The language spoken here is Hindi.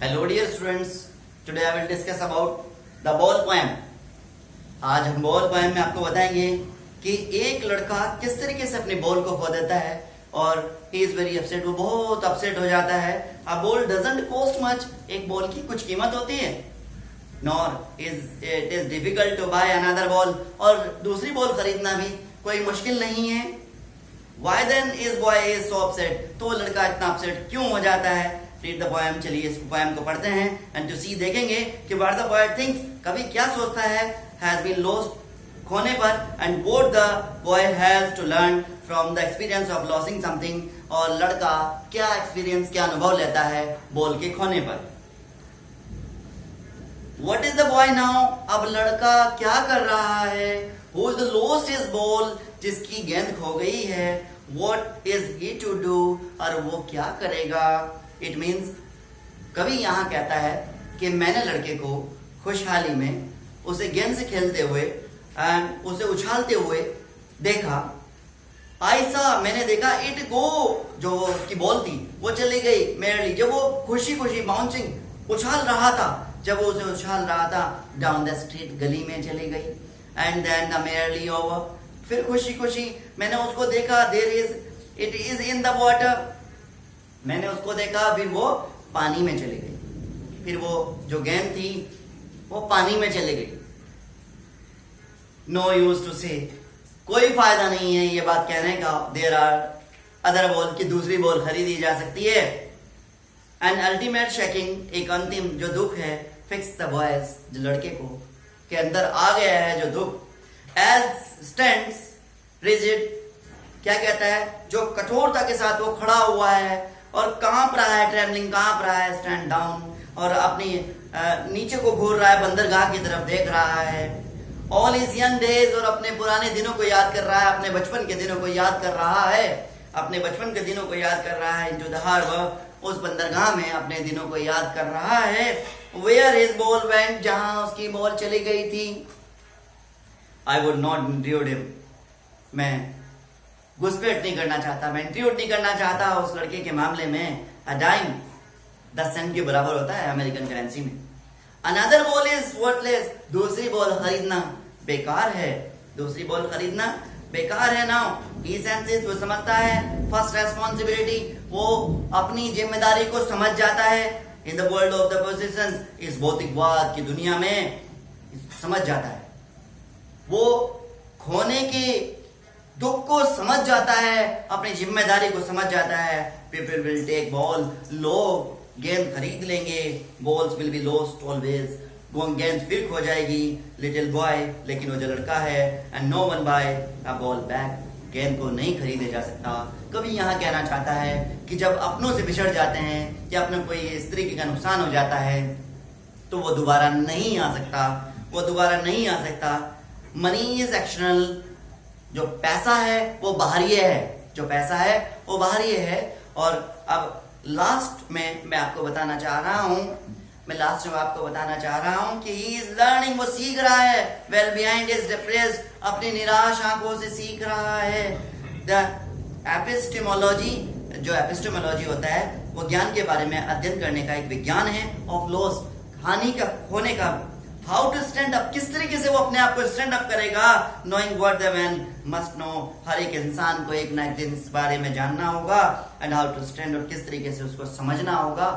Hello dear students, today I will discuss about the ball poem. आज हम बॉल पोएम में आपको बताएंगे कि एक लड़का किस तरीके से अपनी बॉल को खो देता है और ही इज वेरी अपसेट, वो बहुत अपसेट हो जाता है. A ball doesn't cost much, एक बॉल की कुछ कीमत होती है. Nor is it is difficult to buy another ball, और दूसरी बॉल खरीदना भी कोई मुश्किल नहीं है. Why then is boy is so upset? तो लड़का इतना अपसेट क्यों हो जाता है? Read the poem. चलिए इस पोएम को पढ़ते हैं and to see देखेंगे कि what the poet thinks, कवि क्या सोचता है, has been lost, खोने पर, and what the boy has to learn from the experience of losing something, और लड़का क्या एक्सपीरियंस, क्या अनुभव लेता है बॉल के खोने पर. What is the boy now? अब लड़का क्या कर रहा है? Who is the lost his ball? जिसकी गेंद खो गई है. What is he to do? और वो क्या करेगा? It means कवि यहाँ कहता है कि मैंने लड़के को खुशहाली में उसे गेंद से खेलते हुए एंड उसे उछालते हुए देखा. ऐसा मैंने देखा. इट गो, जो उसकी बॉल थी वो चली गई मेरली, जब वो खुशी खुशी बाउंसिंग उछाल रहा था, जब वो उसे उछाल रहा था डाउन द स्ट्रीट, गली में चली गई. And then the merely over, फिर खुशी खुशी मैंने उसको देखा. There is, it is in the water, मैंने उसको देखा, फिर वो पानी में चली गई. फिर वो जो गेंद थी वो पानी में चली गई. नो यूज टू से, कोई फायदा नहीं है ये बात कहने का. देयर आर अदर बॉल, की दूसरी बॉल खरीदी जा सकती है. एंड अल्टीमेट शेकिंग, एक अंतिम जो दुख है, फिक्स द बॉयज, जो लड़के को के अंदर आ गया है जो दुख. एज स्टैंड्स रिजिड, क्या कहता है, जो कठोरता के साथ वो खड़ा हुआ है और कांप रहा है, ट्रेवलिंग कांप रहा है. स्टैंड डाउन, और अपनी नीचे को घूर रहा है, बंदरगाह की तरफ देख रहा है. ऑल इज यंग डेज, और अपने पुराने दिनों को याद कर रहा है, अपने बचपन के दिनों को याद कर रहा है, अपने बचपन के दिनों को याद कर रहा है. इनटू द हार्बर, उस बंदरगाह में अपने दिनों को याद कर रहा है. वेयर हिज बॉल वेंट, जहां उसकी बॉल चली गई थी. I would not intrude him, मैं घुसपैठ नहीं करना चाहता, मैं इंट्रूड नहीं करना चाहता उस लड़के के मामले में. अ डाइम 10 सेंट के बराबर होता है अमेरिकन करेंसी में. अनदर बॉल इज वर्थलेस, दूसरी बॉल खरीदना बेकार है, दूसरी बॉल खरीदना बेकार है. नाउ ही सेंसेस, वो समझता है. फर्स्ट रेस्पॉन्सिबिलिटी, वो अपनी जिम्मेदारी को समझ जाता है. In the world of the positions, इस भौतिकवाद की दुनिया में समझ जाता है. वो खोने के दुख को समझ जाता है, अपनी जिम्मेदारी को समझ जाता है. पीपल विल टेक बॉल, लोग गेंद खरीद लेंगे. Balls will be lost always, गेंद फिर खो जाएगी. लिटिल बॉय, लेकिन वो जो लड़का है, and no one buy a ball back, गेंद को नहीं खरीदे जा सकता. कभी यहाँ कहना चाहता है कि जब अपनों से बिछड़ जाते हैं या अपने कोई इस तरीके का नुकसान हो जाता है तो वो दोबारा नहीं आ सकता, वो दोबारा नहीं आ सकता. मनी इज एक्शनल, जो पैसा है वो बाहरी है, जो पैसा है वो बाहरी है. और अब लास्ट में मैं आपको बताना चाह रहा हूं, मैं लास्ट में आपको बताना चाह रहा हूं कि ही इज लर्निंग, वो सीख रहा है. वेल बिहाइंड इज डिप्रेस्ड, अपनी निराश आंखों से सीख रहा है. द एपिस्टेमोलॉजी, जो एपिस्टेमोलॉजी होता है वो ज्ञान के बारे में अध्ययन करने का एक विज्ञान है. ऑफ लॉस, हानि का, खोने का. हाउ टू स्टैंड अप, किस तरीके से वो अपने आप को स्टैंड अप करेगा. Knowing what the man must know, हर एक इंसान को एक ना एक दिन इस बारे में जानना होगा. एंड हाउ टू स्टैंड, और किस तरीके से उसको समझना होगा.